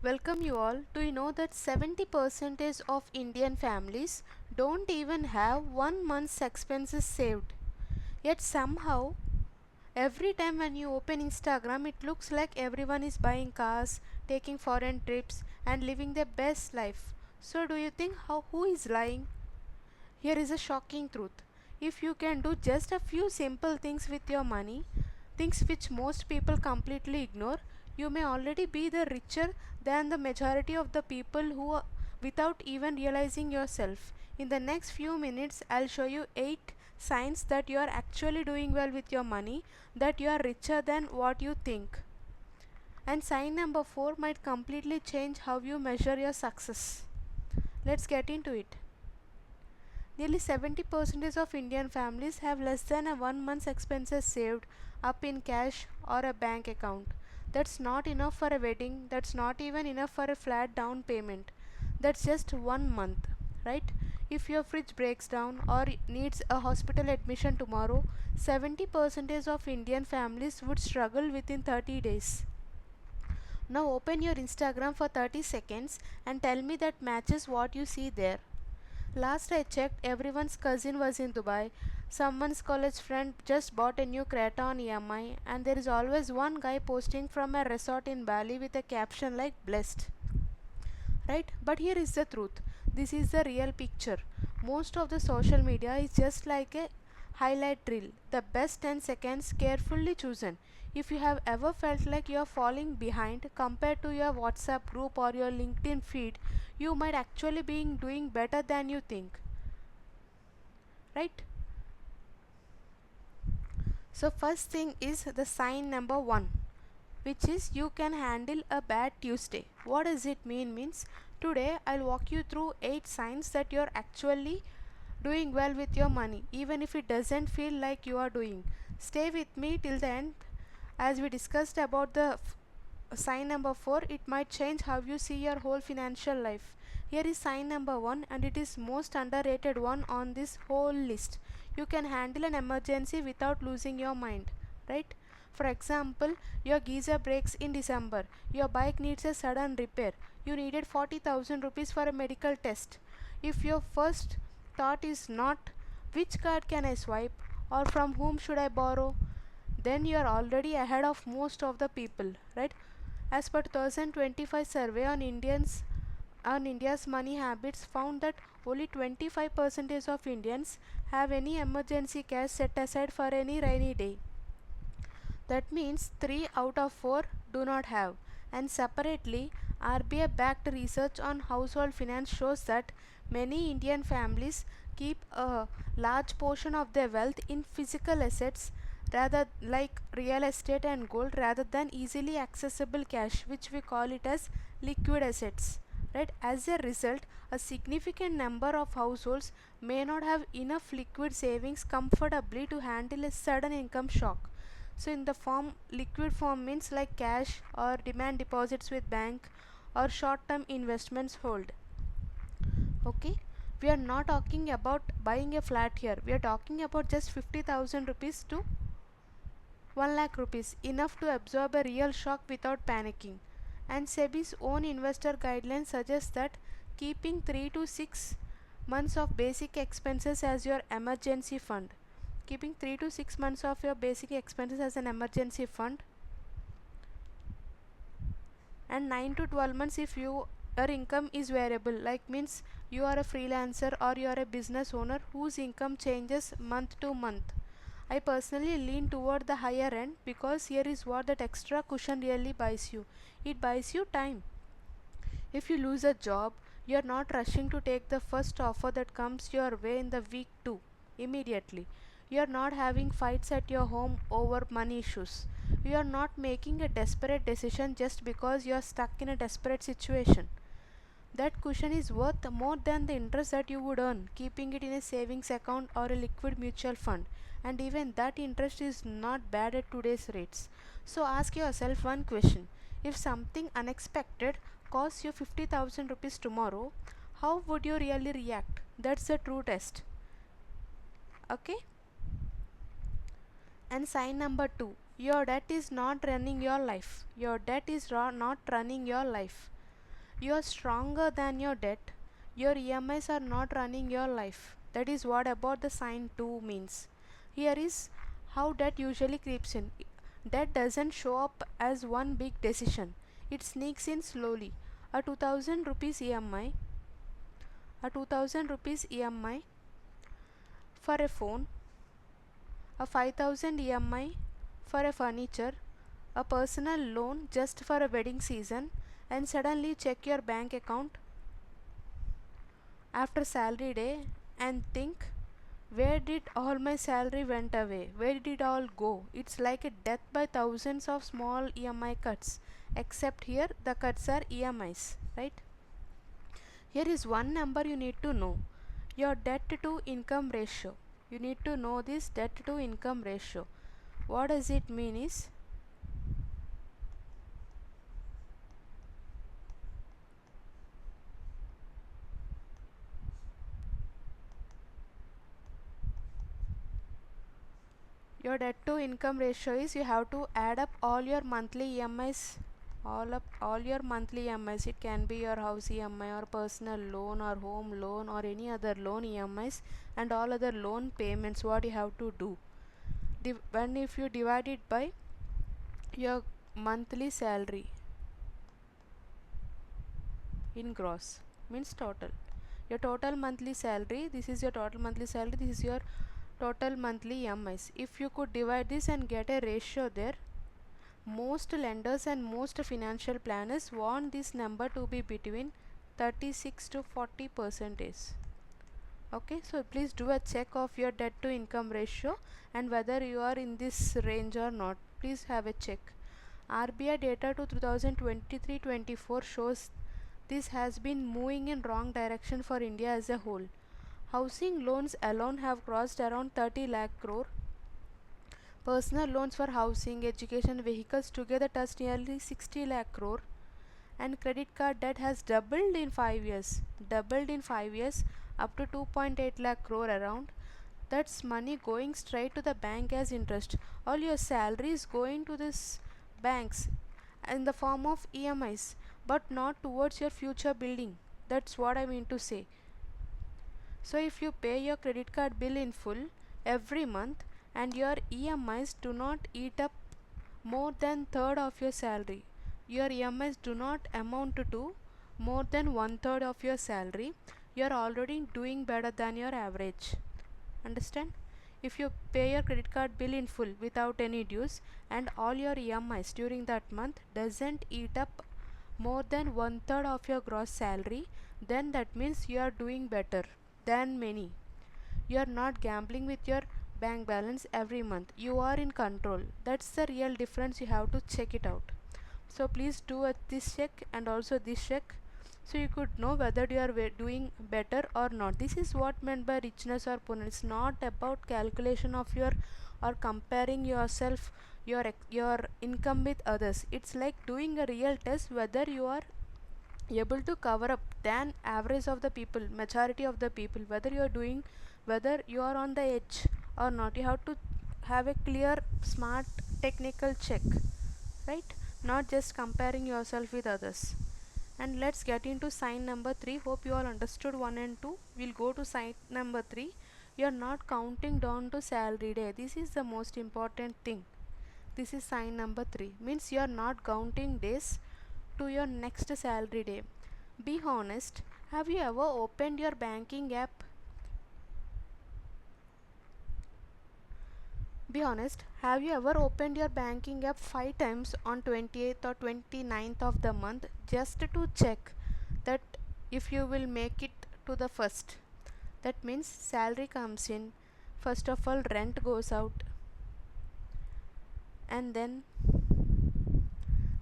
Welcome you all. Do you know that 70% of Indian families don't even have 1 month's expenses saved? Yet somehow, every time when you open Instagram, it looks like everyone is buying cars, taking foreign trips, and living their best life. So, do you think who is lying? Here is a shocking truth. If you can do just a few simple things with your money, things which most people completely ignore, you may already be the richer than the majority of the people who are, without even realizing yourself. In the next few minutes, I'll show you 8 signs that you are actually doing well with your money, that you are richer than what you think. And sign number 4 might completely change how you measure your success. Let's get into it. Nearly 70% of Indian families have less than a 1 month's expenses saved up in cash or a bank account. That's not enough for a wedding, that's not even enough for a flat down payment. That's just 1 month, right? If your fridge breaks down or needs a hospital admission tomorrow, 70% of Indian families would struggle within 30 days. Now open your Instagram for 30 seconds and tell me that matches what you see there. Last I checked, everyone's cousin was in Dubai, someone's college friend just bought a new Creta on EMI, and there is always one guy posting from a resort in Bali with a caption like blessed. Right? But here is the truth. This is the real picture. Most of the social media is just like a highlight reel, the best 10 seconds carefully chosen. If you have ever felt like you are falling behind compared to your WhatsApp group or your LinkedIn feed, you might actually be doing better than you think. Right? So first thing is the sign number 1, which is you can handle a bad Tuesday. What does it mean? Means today I'll walk you through 8 signs that you're actually doing well with your money, even if it doesn't feel like you are doing. Stay with me till the end. As we discussed about the sign number 4, it might change how you see your whole financial life. Here is sign number 1, and it is most underrated one on this whole list. You can handle an emergency without losing your mind, right? For example, your geyser breaks in December, your bike needs a sudden repair, you needed 40,000 rupees for a medical test. If your first thought is not which card can I swipe or from whom should I borrow, then you are already ahead of most of the people, right? As per 2025 survey on India's money habits found that only 25% of Indians have any emergency cash set aside for any rainy day. That means 3 out of 4 do not have. And separately, RBI backed research on household finance shows that many Indian families keep a large portion of their wealth in physical assets rather like real estate and gold rather than easily accessible cash, which we call it as liquid assets. Right? As a result, a significant number of households may not have enough liquid savings comfortably to handle a sudden income shock. So in the form, liquid form means like cash or demand deposits with bank or short term investments hold. Okay, we are not talking about buying a flat here, we are talking about just 50,000 rupees to 1 lakh rupees, enough to absorb a real shock without panicking. And SEBI's own investor guidelines suggest that keeping 3 to 6 months of basic expenses as your emergency fund, keeping 3 to 6 months of your basic expenses as an emergency fund, and 9 to 12 months if your income is variable, like means you are a freelancer or you are a business owner whose income changes month to month. I personally lean toward the higher end because here is what that extra cushion really buys you. It buys you time. If you lose a job, you are not rushing to take the first offer that comes your way in the week 2 immediately. You are not having fights at your home over money issues. You are not making a desperate decision just because you are stuck in a desperate situation. That cushion is worth more than the interest that you would earn keeping it in a savings account or a liquid mutual fund, and even that interest is not bad at today's rates. So ask yourself one question: if something unexpected costs you 50,000 rupees tomorrow, how would you really react? That's the true test. Okay? And sign number 2, your debt is not running your life. Your debt is not running your life. You are stronger than your debt. Your EMIs are not running your life. That is what about the sign 2 means. Here is how debt usually creeps in. Debt doesn't show up as one big decision. It sneaks in slowly. A 2000 rupees EMI, a 2000 rupees EMI for a phone, a 5000 EMI for a furniture, a personal loan just for a wedding season, and suddenly check your bank account after salary day and think, where did all my salary went away? Where did it all go? It's like a death by thousands of small EMI cuts, except here the cuts are EMIs, right? Here is one number you need to know, your debt to income ratio. You need to know this debt to income ratio. What does it mean is, your debt to income ratio is, you have to add up all your monthly EMIs, all your monthly EMIs. It can be your house EMI or personal loan or home loan or any other loan EMIs, and all other loan payments. What you have to do, when if you divide it by your monthly salary in gross, means total, your total monthly salary, this is your total monthly salary, this is your total monthly EMIs. If you could divide this and get a ratio there, most lenders and most financial planners want this number to be between 36 to 40 percentage. Okay, so please do a check of your debt to income ratio and whether you are in this range or not. Please have a check. RBI data to 2023-24 shows this has been moving in wrong direction for India as a whole. Housing loans alone have crossed around 30 lakh crore. Personal loans for housing, education, vehicles together touched nearly 60 lakh crore, and credit card debt has doubled in 5 years. Doubled in 5 years, up to 2.8 lakh crore around. That's money going straight to the bank as interest. All your salary is going to this banks in the form of EMIs, but not towards your future building. That's what I mean to say. So if you pay your credit card bill in full every month and your EMIs do not eat up more than third of your salary, your EMIs do not amount to more than one third of your salary, you are already doing better than your average. Understand? If you pay your credit card bill in full without any dues and all your EMIs during that month doesn't eat up more than one third of your gross salary, then that means you are doing better than many. You are not gambling with your bank balance every month. You are in control. That's the real difference. You have to check it out. So please do this check and also this check, so you could know whether you are doing better or not. This is what meant by richness or poor. It's not about calculation of your or comparing yourself, your income with others. It's like doing a real test whether you are able to cover up than average of the people, majority of the people, whether you are doing, whether you are on the edge or not. You have to have a clear, smart, technical check, right? Not just comparing yourself with others. And let's get into sign number 3. Hope you all understood 1 and 2. We'll go to sign number 3. You're not counting down to salary day. This is the most important thing. This is sign number 3. Means you're not counting days to your next salary day. Be honest. Have you ever opened your banking app? Be honest. Have you ever opened your banking app 5 times on 28th or 29th of the month just to check that if you will make it to the first? That means salary comes in, first of all rent goes out, and then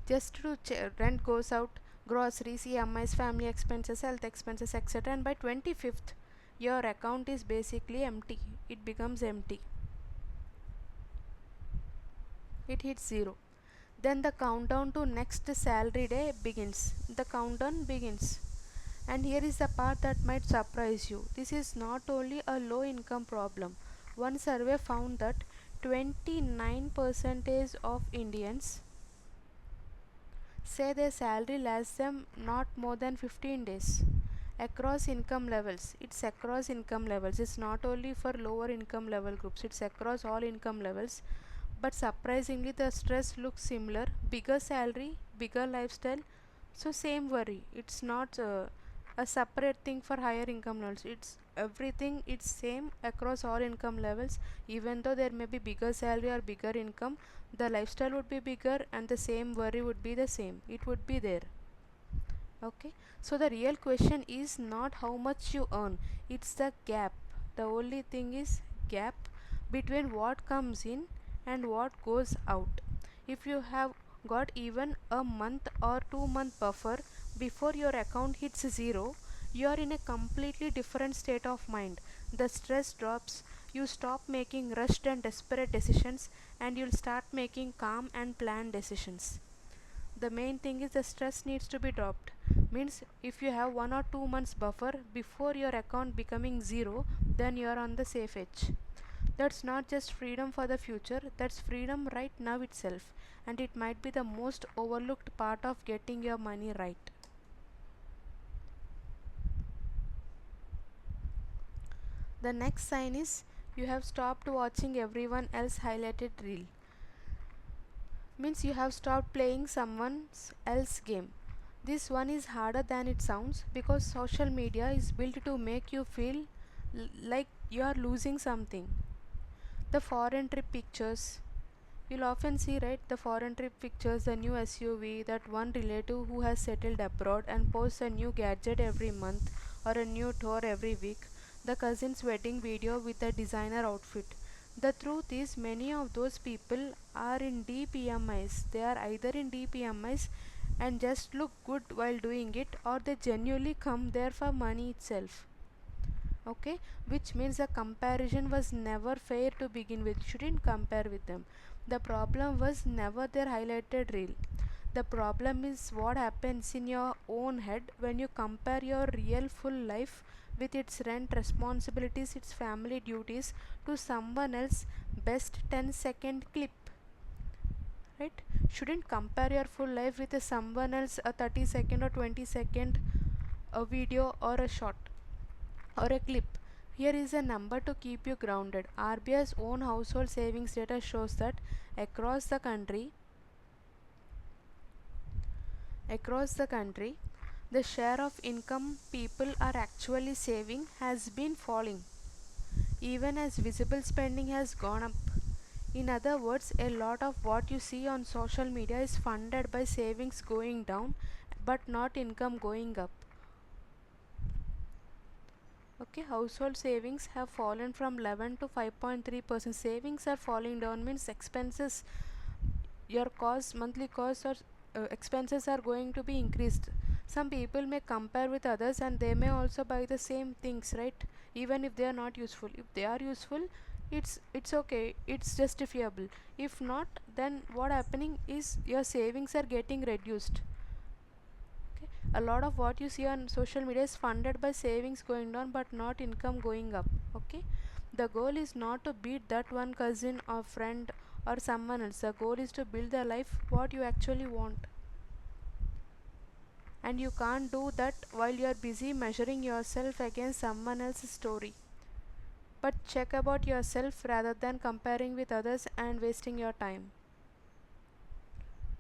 just to rent goes out, groceries, EMIs, family expenses, health expenses, etc. And by 25th your account is basically empty. It becomes empty. It hits 0. Then the countdown to next salary day begins. The countdown begins. And here is the part that might surprise you. This is not only a low income problem. One survey found that 29% of Indians Say their salary lasts them not more than 15 days. Across income levels, it's across income levels, it's not only for lower income level groups, it's across all income levels. But surprisingly, the stress looks similar: bigger salary, bigger lifestyle, so same worry. It's not a separate thing for higher income levels, it's everything, it's same across all income levels. Even though there may be bigger salary or bigger income, the lifestyle would be bigger and the same worry would be the same, it would be there. Okay, so the real question is not how much you earn, it's the gap. The only thing is gap between what comes in and what goes out. If you have got even a month or 2 month buffer before your account hits zero, you are in a completely different state of mind. The stress drops, you stop making rushed and desperate decisions, and you'll start making calm and planned decisions. The main thing is the stress needs to be dropped. Means if you have 1 or 2 months buffer before your account becoming zero, then you are on the safe edge. That's not just freedom for the future, that's freedom right now itself, and it might be the most overlooked part of getting your money right. The next sign is you have stopped watching everyone else highlighted reel. Means you have stopped playing someone else's game. This one is harder than it sounds because social media is built to make you feel like you are losing something. The foreign trip pictures, you'll often see, right, the foreign trip pictures, the new SUV, that one relative who has settled abroad and posts a new gadget every month or a new tour every week, the cousin's wedding video with a designer outfit. The truth is, many of those people are in deep EMIs. They are either in deep EMIs and just look good while doing it, or they genuinely come there for money itself. Okay, which means the comparison was never fair to begin with. You shouldn't compare with them. The problem was never their highlighted reel. The problem is what happens in your own head when you compare your real full life with its rent, responsibilities, its family duties to someone else best 10-second clip. Right, shouldn't compare your full life with a someone else a 30-second or 20-second a video or a shot or a clip. Here is a number to keep you grounded. RBI's own household savings data shows that across the country, across the country, the share of income people are actually saving has been falling, even as visible spending has gone up. In other words, a lot of what you see on social media is funded by savings going down but not income going up. Okay, household savings have fallen from 11 to 5.3%. Savings are falling down means expenses, your costs, monthly costs or expenses are going to be increased. Some people may compare with others and they may also buy the same things, right? Even if they are not useful. If they are useful, it's okay, it's justifiable. If not, then what happening is your savings are getting reduced. Okay, a lot of what you see on social media is funded by savings going down but not income going up. Okay, the goal is not to beat that one cousin or friend or someone else. The goal is to build the life what you actually want, and you can't do that while you are busy measuring yourself against someone else's story. But check about yourself rather than comparing with others and wasting your time,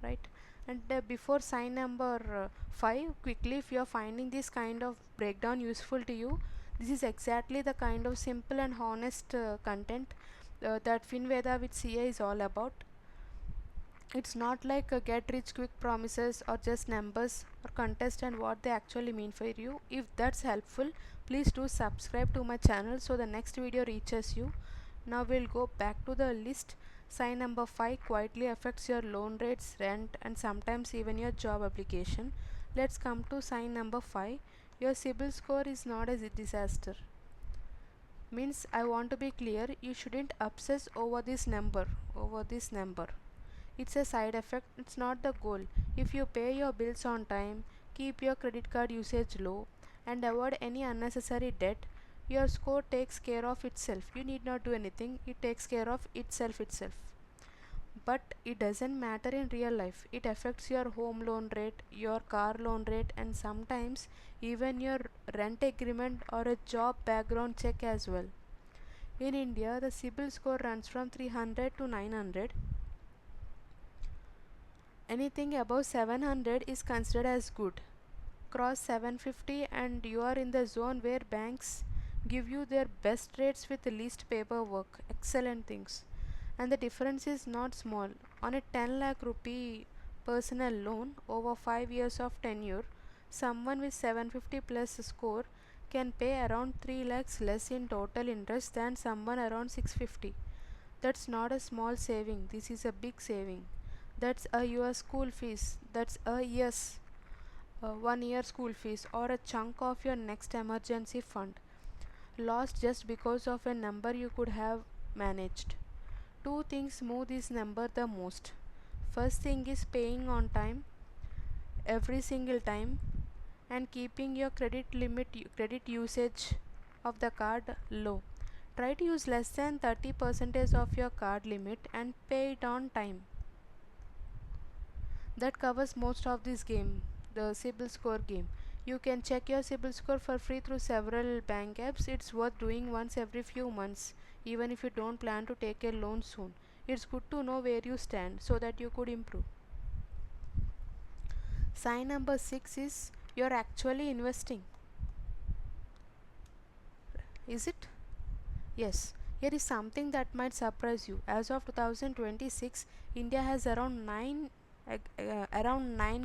right? And before sign number 5, quickly, if you are finding this kind of breakdown useful to you, this is exactly the kind of simple and honest content that Finveda with CA is all about. It's not like a get rich quick promises or just numbers or contest and what they actually mean for you. If that's helpful, please do subscribe to my channel so the next video reaches you. Now we'll go back to the list. Sign number 5 quietly affects your loan rates, rent, and sometimes even your job application. Let's come to sign number 5. Your CIBIL score is not a disaster. Means I want to be clear, you shouldn't obsess over this number. It's a side effect, it's not the goal. If you pay your bills on time, keep your credit card usage low, and avoid any unnecessary debt, your score takes care of itself. You need not do anything, it takes care of itself. but it doesn't matter in real life. It affects your home loan rate, your car loan rate, and sometimes even your rent agreement or a job background check as well. In India, the CIBIL score runs from 300 to 900. Anything above 700 is considered as good. Cross 750 and you are in the zone where banks give you their best rates with least paperwork. Excellent things. And the difference is not small. On a 10 lakh rupee personal loan over 5 years of tenure, someone with 750 plus score can pay around 3 lakhs less in total interest than someone around 650. That's not a small saving, this is a big saving. That's a year school fees. That's a yes, 1 year school fees or a chunk of your next emergency fund lost just because of a number you could have managed. Two things move this number the most. First thing is paying on time every single time and keeping your credit usage of the card low. Try to use less than 30% of your card limit and pay it on time. That covers most of this game, the CIBIL score game. You can check your CIBIL score for free through several bank apps. It's worth doing once every few months, even if you don't plan to take a loan soon. It's good to know where you stand so that you could improve. Sign number 6 is you're actually investing. Is it? Yes. Here is something that might surprise you. As of 2026, India has around 9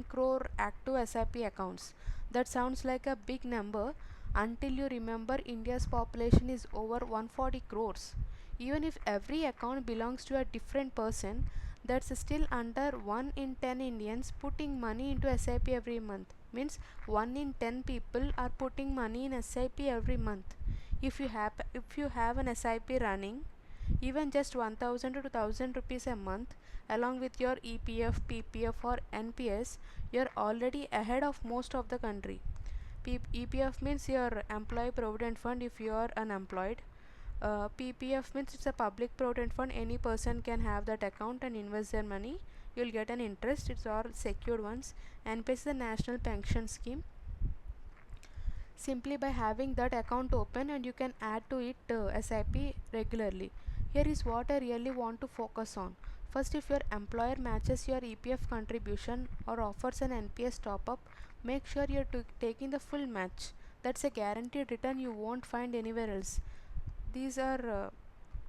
crore active SIP accounts. That sounds like a big number until you remember India's population is over 140 crores. Even if every account belongs to a different person, that's still under 1 in 10 Indians putting money into SIP every month. Means 1 in 10 people are putting money in SIP every month. If you have an SIP running, even just 1000 to 2000 rupees a month along with your EPF, PPF or NPS, you're already ahead of most of the country. EPF means your employee provident fund if you are unemployed. PPF means it's a public provident fund. Any person can have that account and invest their money. You'll get an interest. It's all secured ones. NPS is the national pension scheme. Simply by having that account open and you can add to it SIP regularly. Here is what I really want to focus on. First, if your employer matches your EPF contribution or offers an NPS top up, make sure you're taking the full match. That's a guaranteed return you won't find anywhere else. These are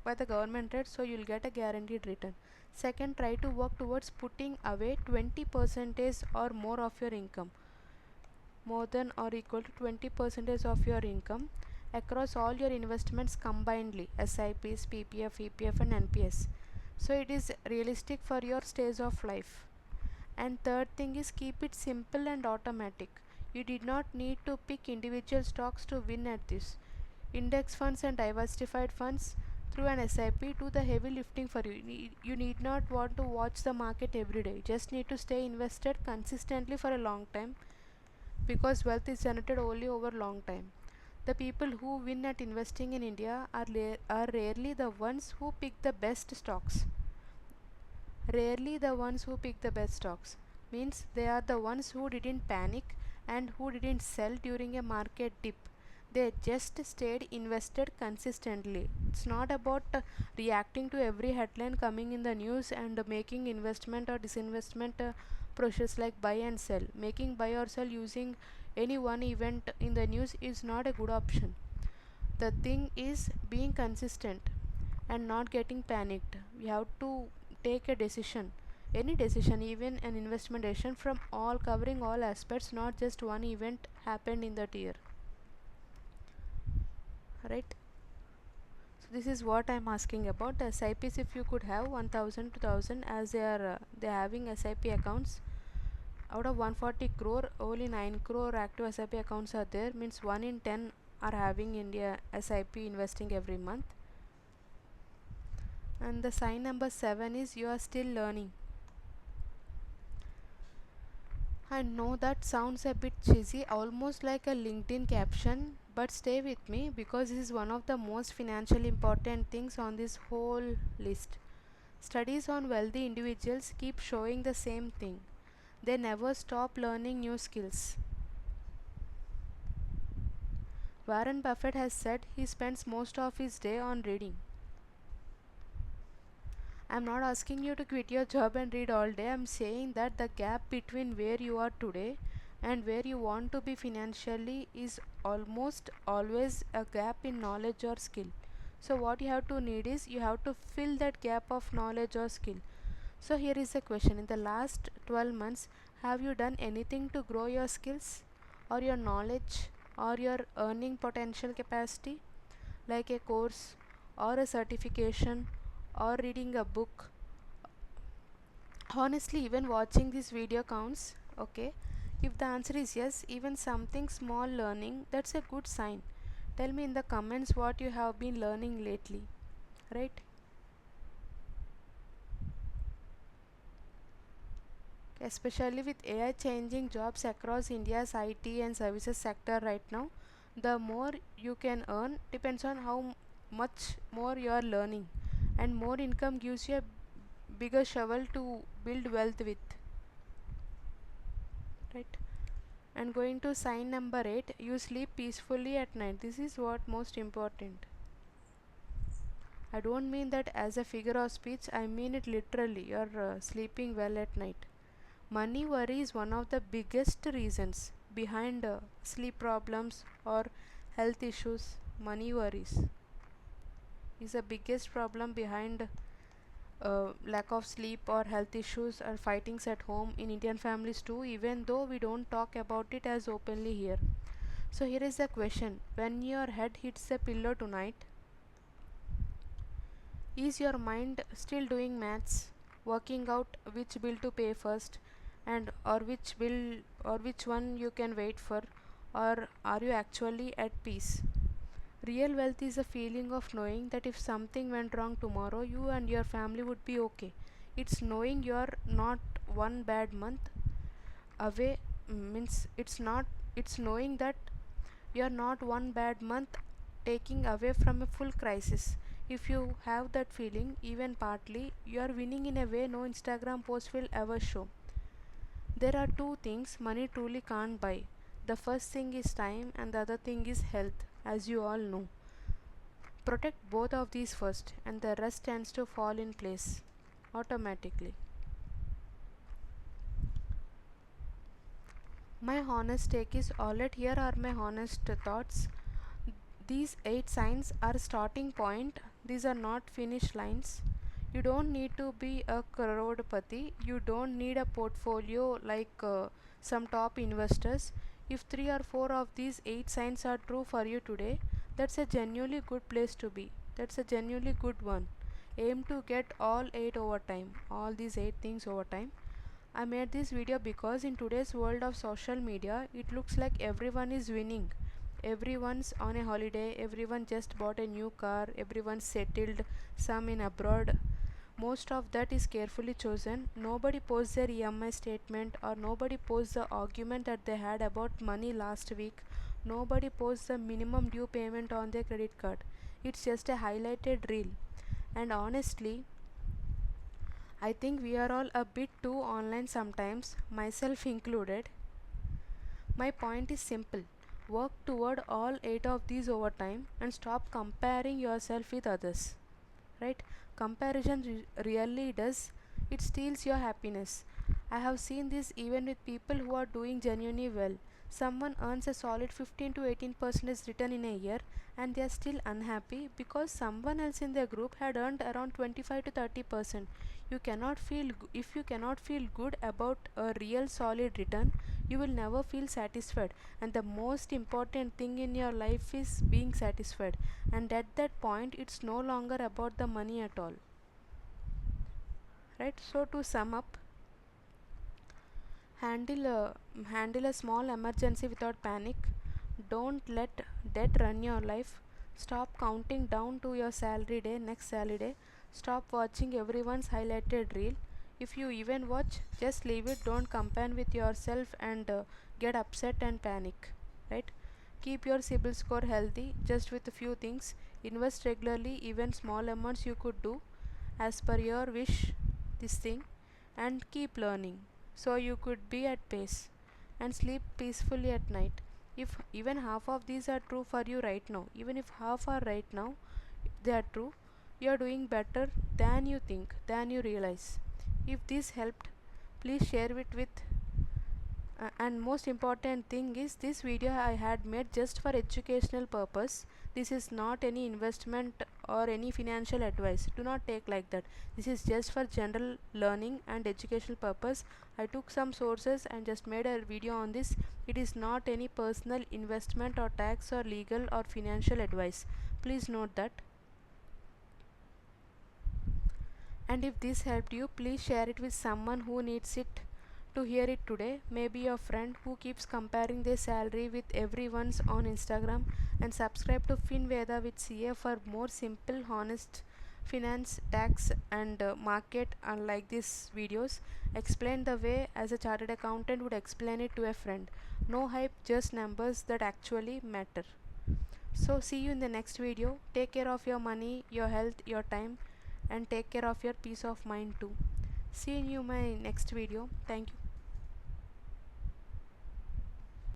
by the government rate, so you'll get a guaranteed return. Second, try to work towards putting away 20% or more of your income, more than or equal to 20% of your income across all your investments combinedly, SIPs, PPF, EPF and NPS. So it is realistic for your stage of life. And third thing is keep it simple and automatic. You did not need to pick individual stocks to win at this. Index funds and diversified funds through an SIP do the heavy lifting for you. You need not want to watch the market every day. You just need to stay invested consistently for a long time, because wealth is generated only over long time. The people who win at investing in India are rarely the ones who pick the best stocks. Rarely the ones who pick the best stocks. Means they are the ones who didn't panic and who didn't sell during a market dip. They just stayed invested consistently. It's not about reacting to every headline coming in the news and making investment or disinvestment process like buy and sell. Making buy or sell using any one event in the news is not a good option. The thing is being consistent and not getting panicked. We have to take a decision, any decision, even an investment decision, from all covering all aspects, not just one event happened in that year. Right? So this is what I'm asking about. SIPs, if you could have 1000 2000, as they are having SIP accounts out of 140 crore, only 9 crore active SIP accounts are there. Means 1 in 10 are having India SIP investing every month. And the sign number 7 is you are still learning. I know that sounds a bit cheesy, almost like a LinkedIn caption, but stay with me because this is one of the most financially important things on this whole list. Studies on wealthy individuals keep showing the same thing. They never stop learning new skills. Warren Buffett has said he spends most of his day on reading. I'm not asking you to quit your job and read all day. I'm saying that the gap between where you are today and where you want to be financially is almost always a gap in knowledge or skill. So what you have to need is you have to fill that gap of knowledge or skill. So here is the question. In the last 12 months, have you done anything to grow your skills or your knowledge or your earning potential capacity, like a course or a certification or reading a book? Honestly, even watching this video counts. Okay, if the answer is yes, even something small learning, that's a good sign. Tell me in the comments what you have been learning lately, right? Especially with AI changing jobs across India's IT and services sector right now, the more you can earn depends on how much more you are learning, and more income gives you a bigger shovel to build wealth with, right? And going to sign number 8, you sleep peacefully at night. This is what most important. I don't mean that as a figure of speech, I mean it literally. You're sleeping well at night. Money worry is one of the biggest reasons behind sleep problems or health issues. Money worries is the biggest problem behind lack of sleep or health issues or fightings at home in Indian families too, even though we don't talk about it as openly here. So here is the question: when your head hits the pillow tonight, is your mind still doing maths, working out which bill to pay first, and or which one you can wait for, or are you actually at peace? Real wealth is a feeling of knowing that if something went wrong tomorrow, you and your family would be okay. It's knowing you're not one bad month away, means it's knowing that you're not one bad month taking away from a full crisis. If you have that feeling, even partly, you are winning in a way no Instagram post will ever show. There are two things money truly can't buy. The first thing is time, and the other thing is health, as you all know. Protect both of these first, and the rest tends to fall in place automatically. My honest take is alright. Here are my honest thoughts. These 8 signs are starting point. These are not finish lines. You don't need to be a crorepati. You don't need a portfolio like some top investors. If 3 or 4 of these 8 signs are true for you today, that's a genuinely good place to be. That's a genuinely good one. Aim to get all 8 over time. All these 8 things over time. I made this video because in today's world of social media, it looks like everyone is winning. Everyone's on a holiday, everyone just bought a new car, everyone's settled, some in abroad. Most of that is carefully chosen. Nobody posts their EMI statement, or nobody posts the argument that they had about money last week. Nobody posts the minimum due payment on their credit card. It's just a highlighted reel. And honestly, I think we are all a bit too online sometimes, myself included. My point is simple: work toward all 8 of these over time and stop comparing yourself with others. Right? Comparison really does, it steals your happiness. I have seen this even with people who are doing genuinely well. Someone earns a solid 15 to 18% return in a year, and they are still unhappy because someone else in their group had earned around 25 to 30%. If you cannot feel good about a real solid return, you will never feel satisfied, and the most important thing in your life is being satisfied. And at that point, it's no longer about the money at all, right? So to sum up, handle a handle a small emergency without panic. Don't let debt run your life. Stop counting down to your salary day, next salary day. Stop watching everyone's highlighted reel. If you even watch, just leave it. Don't compare with yourself and get upset and panic, right? Keep your CIBIL score healthy just with a few things. Invest regularly, even small amounts you could do, as per your wish this thing, and keep learning so you could be at pace and sleep peacefully at night. If even half of these are true for you right now, even if half are right now, they are true, you are doing better than you think, than you realize. If this helped, please share it with and most important thing is, this video I had made just for educational purpose. This is not any investment or any financial advice. Do not take like that. This is just for general learning and educational purpose. I took some sources and just made a video on this. It is not any personal investment or tax or legal or financial advice. Please note that. And if this helped you, please share it with someone who needs it to hear it today. Maybe your friend who keeps comparing their salary with everyone's on Instagram. And subscribe to FinVeda with CA for more simple, honest finance, tax and market, unlike these videos explain the way as a chartered accountant would explain it to a friend. No hype, just numbers that actually matter. So see you in the next video. Take care of your money, your health, your time, and take care of your peace of mind too. See you in my next video. Thank you.